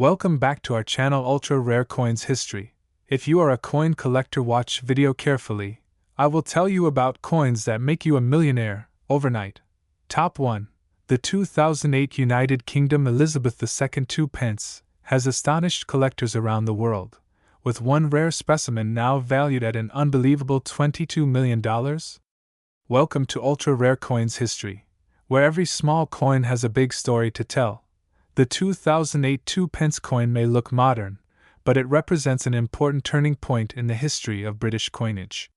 Welcome back to our channel Ultra Rare Coins History. If you are a coin collector, watch video carefully. I will tell you about coins that make you a millionaire overnight. Top 1. The 2008 United Kingdom Elizabeth II 2 pence has astonished collectors around the world, with one rare specimen now valued at an unbelievable $22 million. Welcome to Ultra Rare Coins History, where every small coin has a big story to tell. The 2008 2 pence coin may look modern, but it represents an important turning point in the history of British coinage.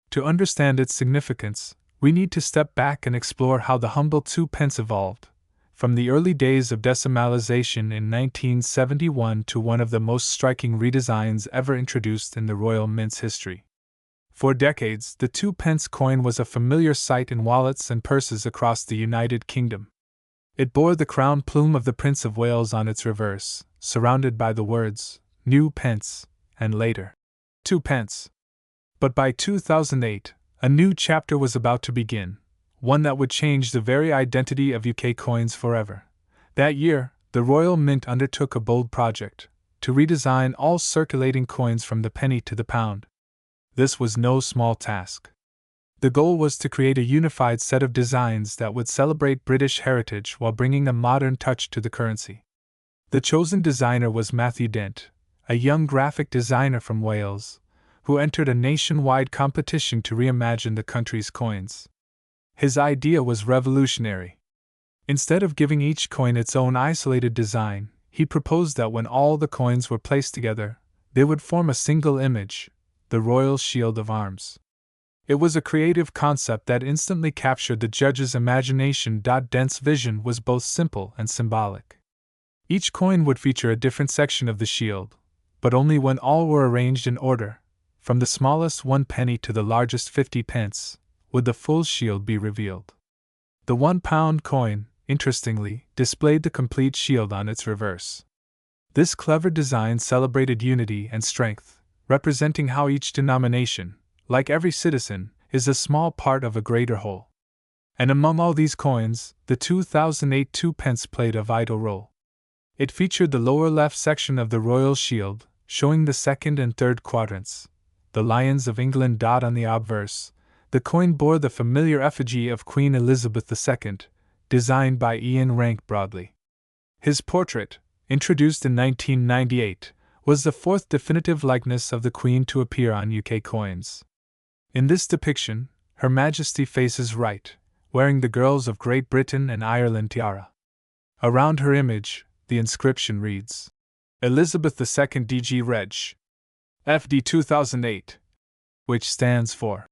To understand its significance, we need to step back and explore how the humble 2 pence evolved, from the early days of decimalization in 1971 to one of the most striking redesigns ever introduced in the Royal Mint's history. For decades, the 2 pence coin was a familiar sight in wallets and purses across the United Kingdom. It bore the crown plume of the Prince of Wales on its reverse, surrounded by the words, "New Pence," and later, "2 pence." But by 2008, a new chapter was about to begin, one that would change the very identity of UK coins forever. That year, the Royal Mint undertook a bold project, to redesign all circulating coins from the penny to the pound. This was no small task. The goal was to create a unified set of designs that would celebrate British heritage while bringing a modern touch to the currency. The chosen designer was Matthew Dent, a young graphic designer from Wales, who entered a nationwide competition to reimagine the country's coins. His idea was revolutionary. Instead of giving each coin its own isolated design, he proposed that when all the coins were placed together, they would form a single image, the Royal Shield of Arms. It was a creative concept that instantly captured the judge's imagination. Dent's vision was both simple and symbolic. Each coin would feature a different section of the shield, but only when all were arranged in order, from the smallest 1 penny to the largest 50 pence, would the full shield be revealed. The £1 coin, interestingly, displayed the complete shield on its reverse. This clever design celebrated unity and strength, representing how each denomination, like every citizen, is a small part of a greater whole. And among all these coins, the 2008 2 pence played a vital role. It featured the lower left section of the Royal Shield, showing the second and third quadrants, the Lions of England. On the obverse, the coin bore the familiar effigy of Queen Elizabeth II, designed by Ian Rank Broadley. His portrait, introduced in 1998, was the fourth definitive likeness of the Queen to appear on UK coins. In this depiction, Her Majesty faces right, wearing the Girls of Great Britain and Ireland tiara. Around her image, the inscription reads, Elizabeth II DG Reg. FD 2008, which stands for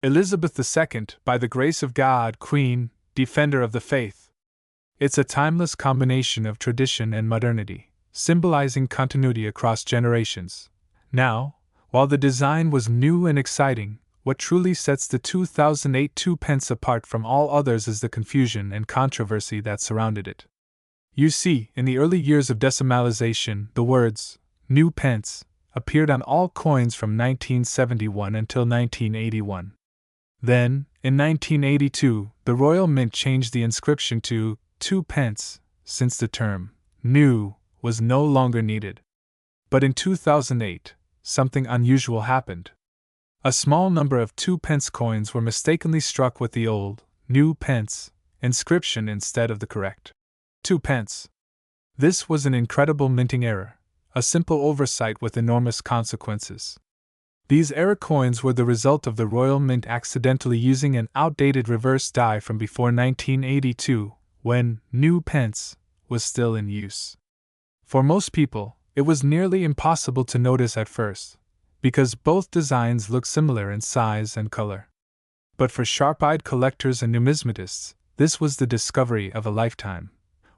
Elizabeth II, by the grace of God, Queen, Defender of the Faith. It's a timeless combination of tradition and modernity, symbolizing continuity across generations. Now, while the design was new and exciting, what truly sets the 2008 2 pence apart from all others is the confusion and controversy that surrounded it. You see, in the early years of decimalization, the words, "New Pence," appeared on all coins from 1971 until 1981. Then, in 1982, the Royal Mint changed the inscription to 2 pence, since the term "new" was no longer needed. But in 2008, something unusual happened. A small number of 2 pence coins were mistakenly struck with the old, "New Pence" inscription instead of the correct 2 pence. This was an incredible minting error, a simple oversight with enormous consequences. These error coins were the result of the Royal Mint accidentally using an outdated reverse die from before 1982, when "New Pence" was still in use. For most people, it was nearly impossible to notice at first, because both designs looked similar in size and color. But for sharp-eyed collectors and numismatists, this was the discovery of a lifetime.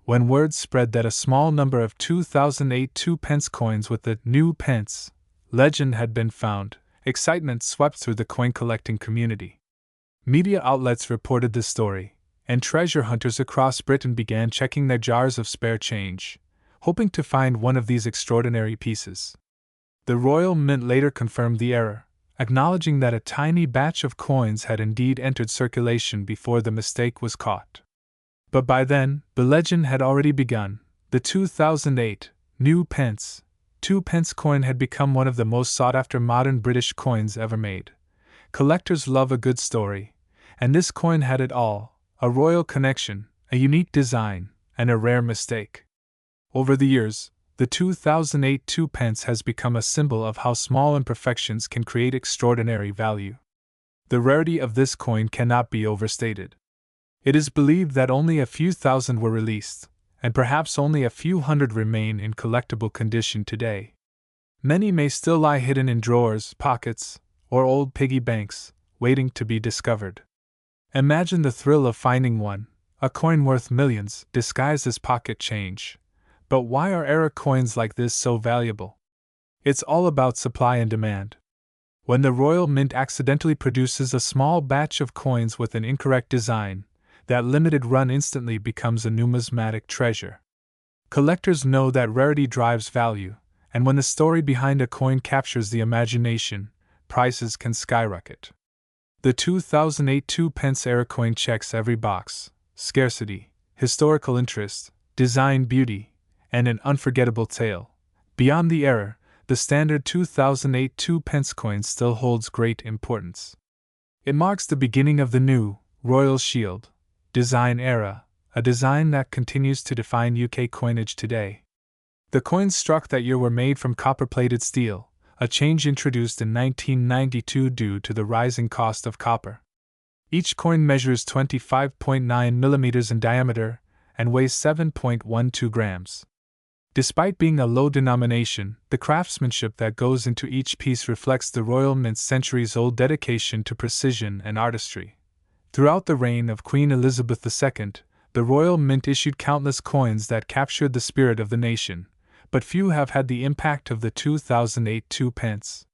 When word spread that a small number of 2008 2 pence coins with the "New Pence" legend had been found, excitement swept through the coin-collecting community. Media outlets reported the story, and treasure hunters across Britain began checking their jars of spare change, hoping to find one of these extraordinary pieces. The Royal Mint later confirmed the error, acknowledging that a tiny batch of coins had indeed entered circulation before the mistake was caught. But by then, the legend had already begun. The 2008 New Pence. 2p coin had become one of the most sought-after modern British coins ever made. Collectors love a good story, and this coin had it all: a royal connection, a unique design, and a rare mistake. Over the years, the 2008 2p has become a symbol of how small imperfections can create extraordinary value. The rarity of this coin cannot be overstated. It is believed that only a few thousand were released, and perhaps only a few hundred remain in collectible condition today. Many may still lie hidden in drawers, pockets, or old piggy banks, waiting to be discovered. Imagine the thrill of finding one, a coin worth millions, disguised as pocket change. But why are error coins like this so valuable? It's all about supply and demand. When the Royal Mint accidentally produces a small batch of coins with an incorrect design, that limited run instantly becomes a numismatic treasure. Collectors know that rarity drives value, and when the story behind a coin captures the imagination, prices can skyrocket. The 2008 2p error coin checks every box: scarcity, historical interest, design beauty, and an unforgettable tale. Beyond the error, the standard 2008 2p coin still holds great importance. It marks the beginning of the new, Royal Shield design era, a design that continues to define UK coinage today. The coins struck that year were made from copper-plated steel, a change introduced in 1992 due to the rising cost of copper. Each coin measures 25.9 mm in diameter and weighs 7.12 grams. Despite being a low denomination, the craftsmanship that goes into each piece reflects the Royal Mint's centuries-old dedication to precision and artistry. Throughout the reign of Queen Elizabeth II, the Royal Mint issued countless coins that captured the spirit of the nation, but few have had the impact of the 2008 2p.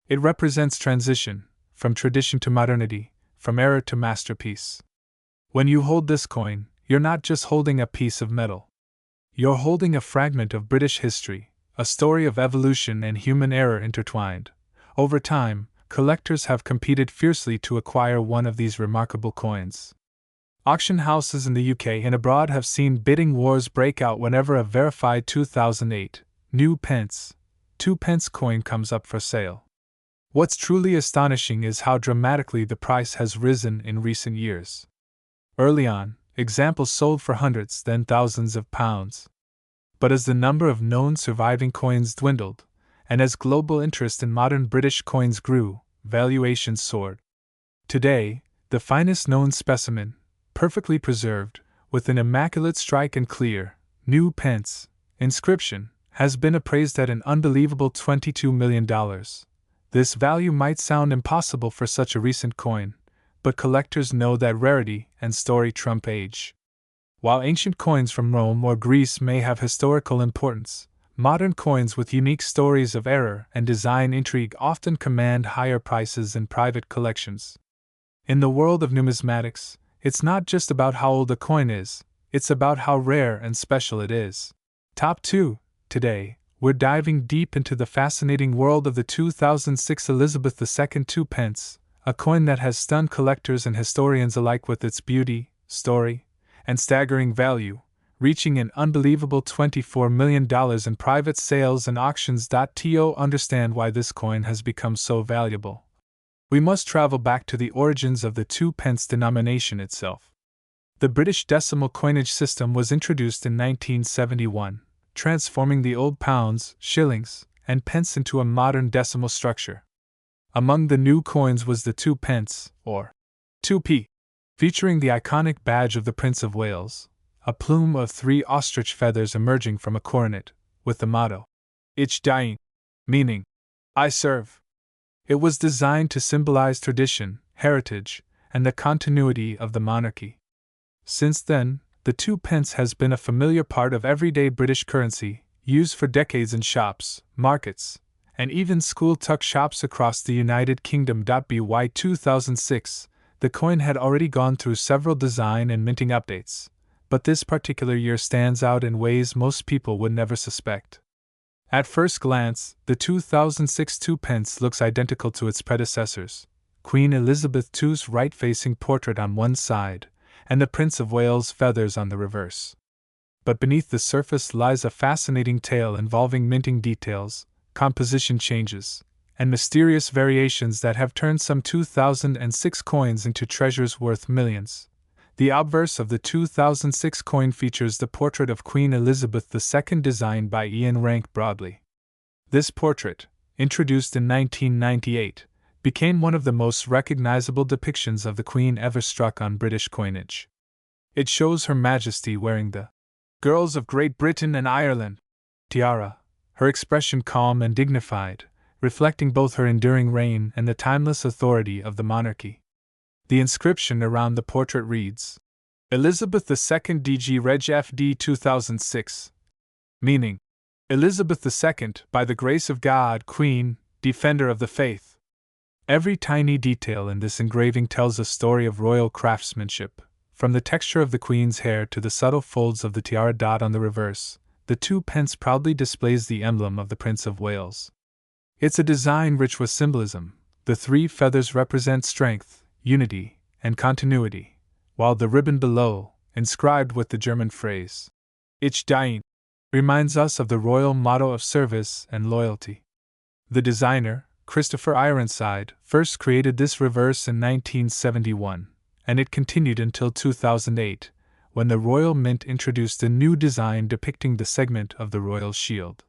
It represents transition, from tradition to modernity, from error to masterpiece. When you hold this coin, you're not just holding a piece of metal. You're holding a fragment of British history, a story of evolution and human error intertwined. Over time, collectors have competed fiercely to acquire one of these remarkable coins. Auction houses in the UK and abroad have seen bidding wars break out whenever a verified 2008 new 2p coin comes up for sale. What's truly astonishing is how dramatically the price has risen in recent years. Early on, examples sold for hundreds, then thousands of pounds. But as the number of known surviving coins dwindled, and as global interest in modern British coins grew, valuations soared. Today, the finest known specimen, perfectly preserved, with an immaculate strike and clear, new pence inscription, has been appraised at an unbelievable $22 million. This value might sound impossible for such a recent coin, but collectors know that rarity and story trump age. While ancient coins from Rome or Greece may have historical importance, modern coins with unique stories of error and design intrigue often command higher prices in private collections. In the world of numismatics, it's not just about how old a coin is, it's about how rare and special it is. Top 2. Today, we're diving deep into the fascinating world of the 2006 Elizabeth II 2p, a coin that has stunned collectors and historians alike with its beauty, story, and staggering value, reaching an unbelievable $24 million in private sales and auctions. To understand why this coin has become so valuable, we must travel back to the origins of the 2p denomination itself. The British decimal coinage system was introduced in 1971, transforming the old pounds, shillings, and pence into a modern decimal structure. Among the new coins was the 2p, or 2p, featuring the iconic badge of the Prince of Wales, a plume of 3 ostrich feathers emerging from a coronet, with the motto, Ich diene, meaning, I serve. It was designed to symbolize tradition, heritage, and the continuity of the monarchy. Since then, the 2p has been a familiar part of everyday British currency, used for decades in shops, markets, and even school tuck shops across the United Kingdom. By 2006, the coin had already gone through several design and minting updates, but this particular year stands out in ways most people would never suspect. At first glance, the 2006 2p looks identical to its predecessors, Queen Elizabeth II's right-facing portrait on one side, and the Prince of Wales' feathers on the reverse. but beneath the surface lies a fascinating tale involving minting details, composition changes, and mysterious variations that have turned some 2006 coins into treasures worth millions. The obverse of the 2006 coin features the portrait of Queen Elizabeth II designed by Ian Rank Broadley. This portrait, introduced in 1998, became one of the most recognizable depictions of the Queen ever struck on British coinage. It shows Her Majesty wearing the Girls of Great Britain and Ireland tiara, her expression calm and dignified, reflecting both her enduring reign and the timeless authority of the monarchy. The inscription around the portrait reads, Elizabeth II DG Reg FD 2006, meaning, Elizabeth II, by the grace of God, Queen, Defender of the Faith. Every tiny detail in this engraving tells a story of royal craftsmanship, from the texture of the Queen's hair to the subtle folds of the tiara. On the reverse, the 2 pence proudly displays the emblem of the Prince of Wales. It's a design rich with symbolism. The 3 feathers represent strength, unity, and continuity, while the ribbon below, inscribed with the German phrase, Ich Dein, reminds us of the royal motto of service and loyalty. The designer, Christopher Ironside, first created this reverse in 1971, and it continued until 2008, when the Royal Mint introduced a new design depicting the segment of the royal shield.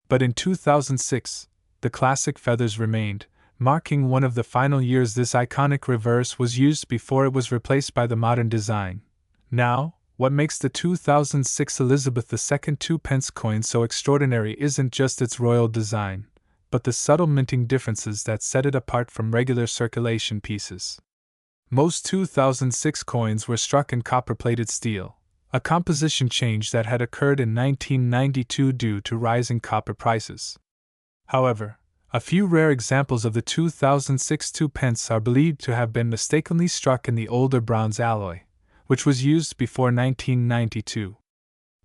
But in 2006, the classic feathers remained, marking one of the final years this iconic reverse was used before it was replaced by the modern design. Now, what makes the 2006 Elizabeth II 2 pence coin so extraordinary isn't just its royal design, but the subtle minting differences that set it apart from regular circulation pieces. Most 2006 coins were struck in copper-plated steel, a composition change that had occurred in 1992 due to rising copper prices. However, a few rare examples of the 2006 2 pence are believed to have been mistakenly struck in the older bronze alloy, which was used before 1992.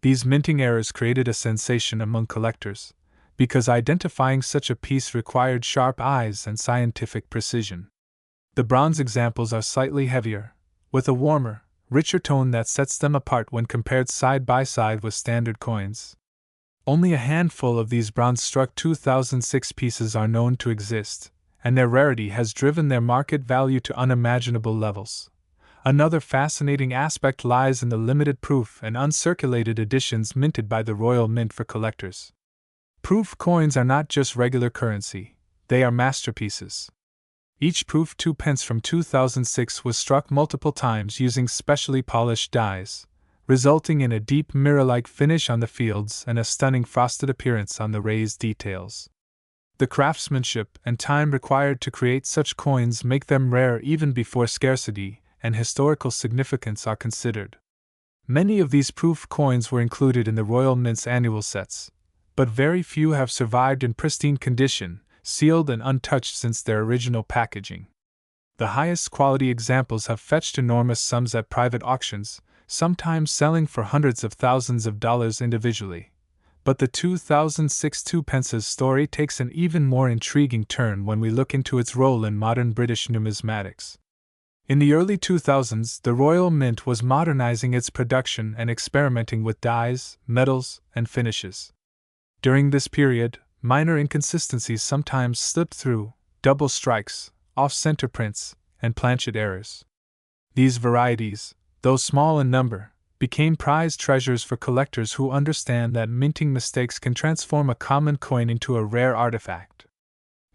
These minting errors created a sensation among collectors, because identifying such a piece required sharp eyes and scientific precision. The bronze examples are slightly heavier, with a warmer, richer tone that sets them apart when compared side by side with standard coins. Only a handful of these bronze-struck 2006 pieces are known to exist, and their rarity has driven their market value to unimaginable levels. Another fascinating aspect lies in the limited proof and uncirculated editions minted by the Royal Mint for collectors. Proof coins are not just regular currency, they are masterpieces. Each proof 2 pence from 2006 was struck multiple times using specially polished dies, resulting in a deep mirror-like finish on the fields and a stunning frosted appearance on the raised details. The craftsmanship and time required to create such coins make them rare even before scarcity and historical significance are considered. Many of these proof coins were included in the Royal Mint's annual sets, but very few have survived in pristine condition, sealed and untouched since their original packaging. The highest quality examples have fetched enormous sums at private auctions, sometimes selling for hundreds of thousands of dollars individually. But the 2006 2 pence's story takes an even more intriguing turn when we look into its role in modern British numismatics. In the early 2000s, the Royal Mint was modernizing its production and experimenting with dyes, metals, and finishes. During this period, minor inconsistencies sometimes slipped through: double strikes, off-center prints, and planchet errors. These varieties, though small in number, became prized treasures for collectors who understand that minting mistakes can transform a common coin into a rare artifact.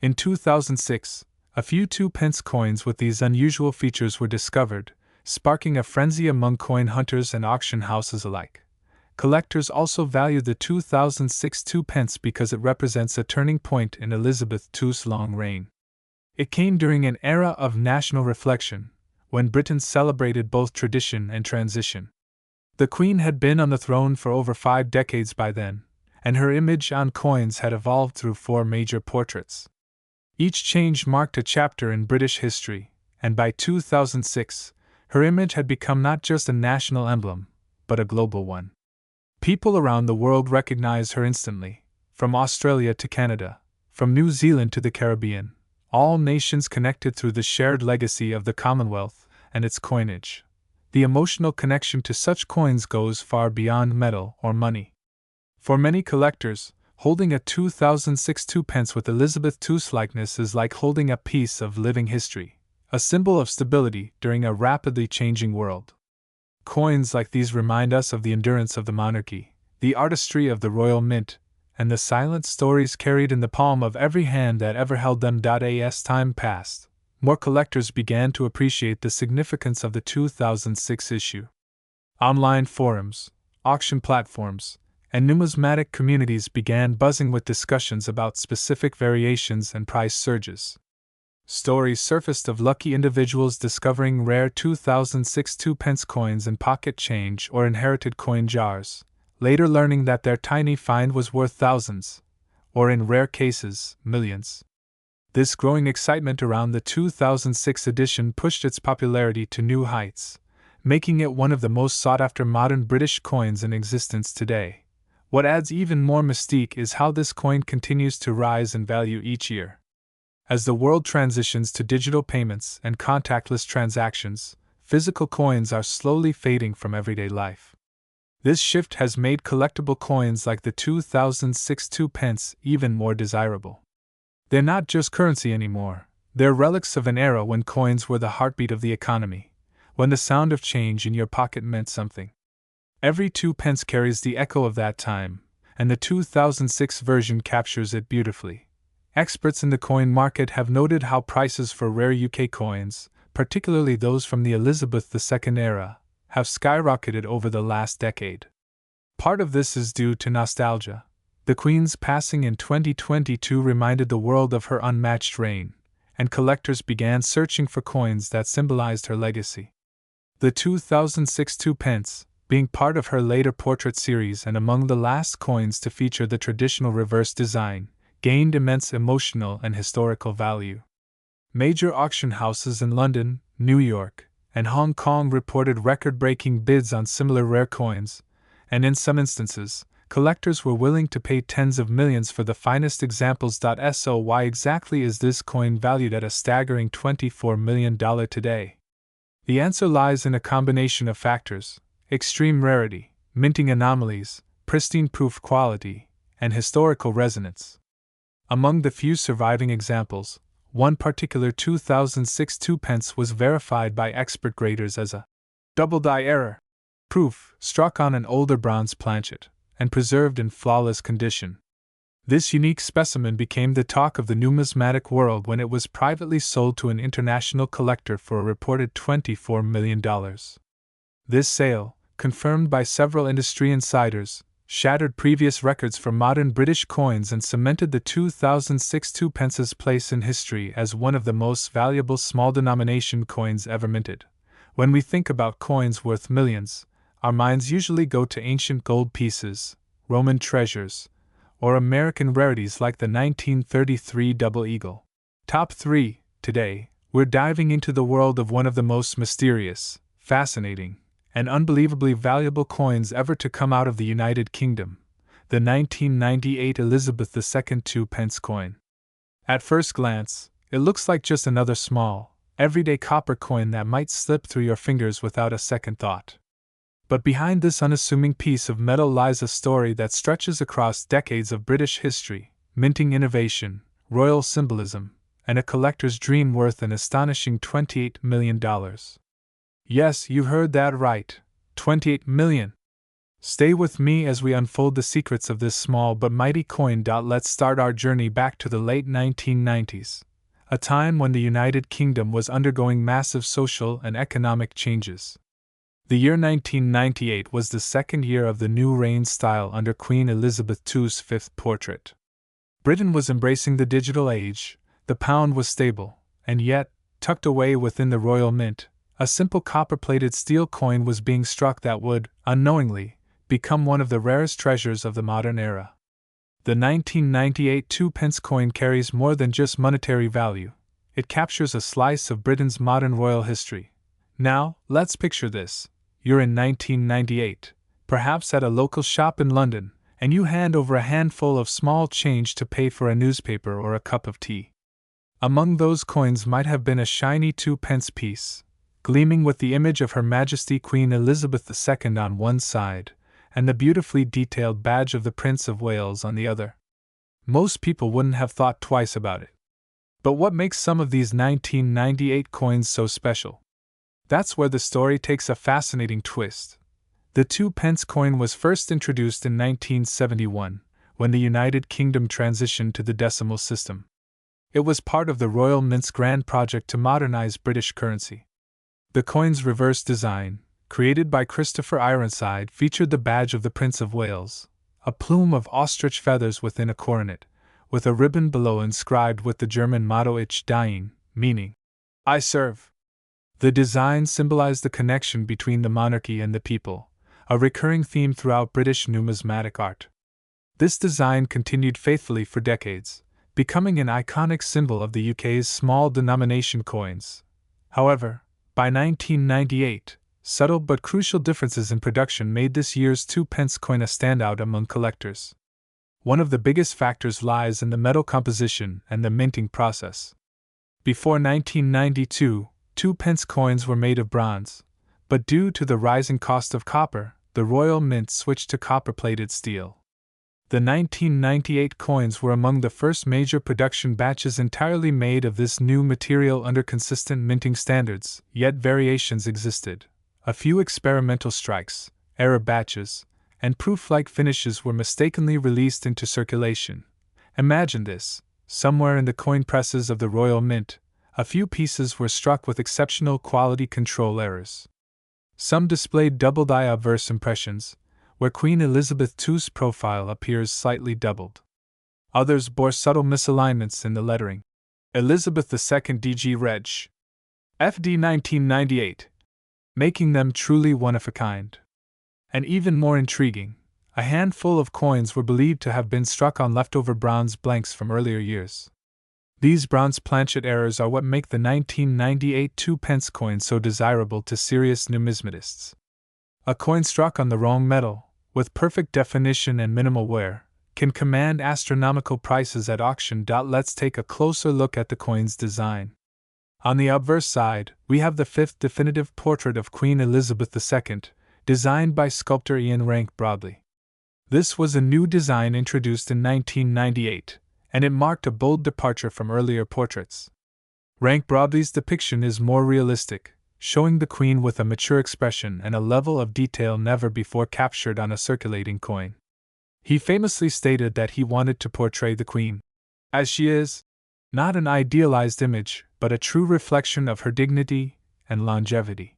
In 2006, a few 2 pence coins with these unusual features were discovered, sparking a frenzy among coin hunters and auction houses alike. Collectors also valued the 2006 2 pence because it represents a turning point in Elizabeth II's long reign. It came during an era of national reflection, when Britain celebrated both tradition and transition. The Queen had been on the throne for over 5 decades by then, and her image on coins had evolved through 4 major portraits. Each change marked a chapter in British history, and by 2006, her image had become not just a national emblem, but a global one. People around the world recognized her instantly, from Australia to Canada, from New Zealand to the Caribbean, all nations connected through the shared legacy of the Commonwealth and its coinage. The emotional connection to such coins goes far beyond metal or money. For many collectors, holding a 2006 2p with Elizabeth II's likeness is like holding a piece of living history, a symbol of stability during a rapidly changing world. Coins like these remind us of the endurance of the monarchy, the artistry of the royal mint, and the silent stories carried in the palm of every hand that ever held them. As time passed, more collectors began to appreciate the significance of the 2006 issue. Online forums, auction platforms, and numismatic communities began buzzing with discussions about specific variations and price surges. Stories surfaced of lucky individuals discovering rare 2006 2p coins in pocket change or inherited coin jars, later learning that their tiny find was worth thousands, or in rare cases, millions. This growing excitement around the 2006 edition pushed its popularity to new heights, making it one of the most sought-after modern British coins in existence today. What adds even more mystique is how this coin continues to rise in value each year. As the world transitions to digital payments and contactless transactions, physical coins are slowly fading from everyday life. This shift has made collectible coins like the 2006 2p even more desirable. They're not just currency anymore, they're relics of an era when coins were the heartbeat of the economy, when the sound of change in your pocket meant something. Every 2p carries the echo of that time, and the 2006 version captures it beautifully. Experts in the coin market have noted how prices for rare UK coins, particularly those from the Elizabeth II era, have skyrocketed over the last decade. Part of this is due to nostalgia. The Queen's passing in 2022 reminded the world of her unmatched reign, and collectors began searching for coins that symbolized her legacy. The 2006 2p, being part of her later portrait series and among the last coins to feature the traditional reverse design, gained immense emotional and historical value. Major auction houses in London, New York, and Hong Kong reported record-breaking bids on similar rare coins, and in some instances, collectors were willing to pay tens of millions for the finest examples. So why exactly is this coin valued at a staggering $24 million today? The answer lies in a combination of factors: extreme rarity, minting anomalies, pristine proof quality, and historical resonance. Among the few surviving examples, one particular 2006 2p was verified by expert graders as a double die error proof struck on an older bronze planchet and preserved in flawless condition. This unique specimen became the talk of the numismatic world when it was privately sold to an international collector for a reported $24 million. This sale, confirmed by several industry insiders, shattered previous records for modern British coins and cemented the 2006 2p's place in history as one of the most valuable small-denomination coins ever minted. When we think about coins worth millions, our minds usually go to ancient gold pieces, Roman treasures, or American rarities like the 1933 Double Eagle. Top 3. Today, we're diving into the world of one of the most mysterious, fascinating, and unbelievably valuable coins ever to come out of the United Kingdom, the 1998 Elizabeth II 2p coin. At first glance, it looks like just another small, everyday copper coin that might slip through your fingers without a second thought. But behind this unassuming piece of metal lies a story that stretches across decades of British history, minting innovation, royal symbolism, and a collector's dream worth an astonishing $28 million. Yes, you heard that right, $28 million. Stay with me as we unfold the secrets of this small but mighty coin. Let's start our journey back to the late 1990s, a time when the United Kingdom was undergoing massive social and economic changes. The year 1998 was the second year of the new reign style under Queen Elizabeth II's fifth portrait. Britain was embracing the digital age, the pound was stable, and yet, tucked away within the royal mint, a simple copper-plated steel coin was being struck that would, unknowingly, become one of the rarest treasures of the modern era. The 1998 2p coin carries more than just monetary value. It captures a slice of Britain's modern royal history. Now, let's picture this. You're in 1998, perhaps at a local shop in London, and you hand over a handful of small change to pay for a newspaper or a cup of tea. Among those coins might have been a shiny 2p piece, gleaming with the image of Her Majesty Queen Elizabeth II on one side, and the beautifully detailed badge of the Prince of Wales on the other. Most people wouldn't have thought twice about it. But what makes some of these 1998 coins so special? That's where the story takes a fascinating twist. The 2p coin was first introduced in 1971, when the United Kingdom transitioned to the decimal system. It was part of the Royal Mint's grand project to modernize British currency. The coin's reverse design, created by Christopher Ironside, featured the badge of the Prince of Wales, a plume of ostrich feathers within a coronet, with a ribbon below inscribed with the German motto Ich diene, meaning, I serve. The design symbolized the connection between the monarchy and the people, a recurring theme throughout British numismatic art. This design continued faithfully for decades, becoming an iconic symbol of the UK's small denomination coins. However, by 1998, subtle but crucial differences in production made this year's 2p coin a standout among collectors. One of the biggest factors lies in the metal composition and the minting process. Before 1992, 2p coins were made of bronze, but due to the rising cost of copper, the Royal Mint switched to copper-plated steel. The 1998 coins were among the first major production batches entirely made of this new material under consistent minting standards, yet variations existed. A few experimental strikes, error batches, and proof-like finishes were mistakenly released into circulation. Imagine this: somewhere in the coin presses of the Royal Mint, a few pieces were struck with exceptional quality control errors. Some displayed doubled-eye obverse impressions, where Queen Elizabeth II's profile appears slightly doubled. Others bore subtle misalignments in the lettering. Elizabeth II DG Reg. FD 1998, making them truly one of a kind. And even more intriguing, a handful of coins were believed to have been struck on leftover bronze blanks from earlier years. These bronze planchet errors are what make the 1998 2p coin so desirable to serious numismatists. A coin struck on the wrong metal, with perfect definition and minimal wear, can command astronomical prices at auction. Let's take a closer look at the coin's design. On the obverse side, we have the fifth definitive portrait of Queen Elizabeth II, designed by sculptor Ian Rank Broadley. This was a new design introduced in 1998, and it marked a bold departure from earlier portraits. Rank Broadley's depiction is more realistic, showing the Queen with a mature expression and a level of detail never before captured on a circulating coin. He famously stated that he wanted to portray the Queen as she is, not an idealized image, but a true reflection of her dignity and longevity.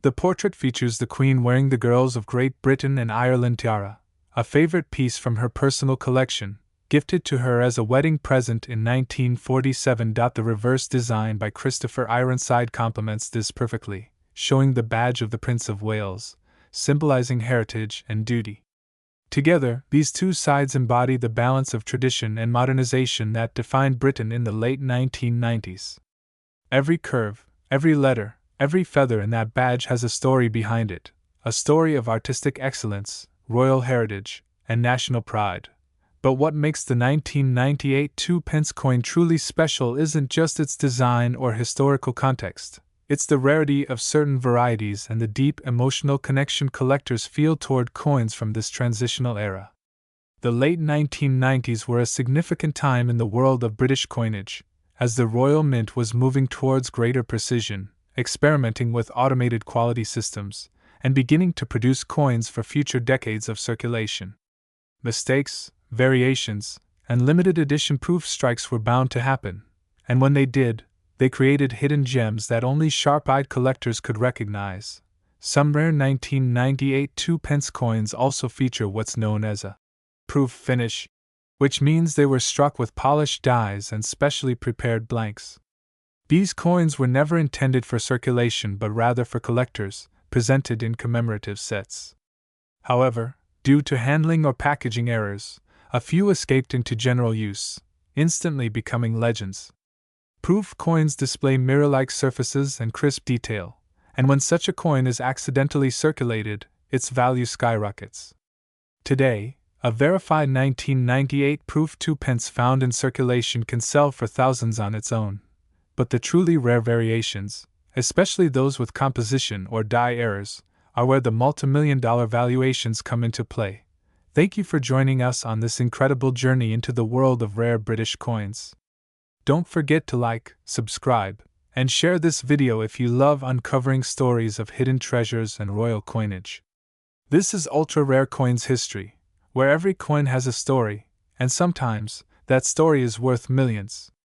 The portrait features the Queen wearing the Girls of Great Britain and Ireland tiara, a favorite piece from her personal collection, gifted to her as a wedding present in 1947. The reverse design by Christopher Ironside complements this perfectly, showing the badge of the Prince of Wales, symbolizing heritage and duty. Together, these two sides embody the balance of tradition and modernization that defined Britain in the late 1990s. Every curve, every letter, every feather in that badge has a story behind it, a story of artistic excellence, royal heritage, and national pride. But what makes the 1998 2p coin truly special isn't just its design or historical context. It's the rarity of certain varieties and the deep emotional connection collectors feel toward coins from this transitional era. The late 1990s were a significant time in the world of British coinage, as the Royal Mint was moving towards greater precision, experimenting with automated quality systems, and beginning to produce coins for future decades of circulation. Mistakes, variations, and limited edition proof strikes were bound to happen, and when they did, they created hidden gems that only sharp-eyed collectors could recognize. Some rare 1998 2p coins also feature what's known as a proof finish, which means they were struck with polished dies and specially prepared blanks. These coins were never intended for circulation but rather for collectors, presented in commemorative sets. However, due to handling or packaging errors, a few escaped into general use, instantly becoming legends. Proof coins display mirror-like surfaces and crisp detail, and when such a coin is accidentally circulated, its value skyrockets. Today, a verified 1998 proof 2p found in circulation can sell for thousands on its own, but the truly rare variations, especially those with composition or die errors, are where the multimillion-dollar valuations come into play. Thank you for joining us on this incredible journey into the world of rare British coins. Don't forget to like, subscribe, and share this video if you love uncovering stories of hidden treasures and royal coinage. This is Ultra Rare Coins History, where every coin has a story, and sometimes, that story is worth millions.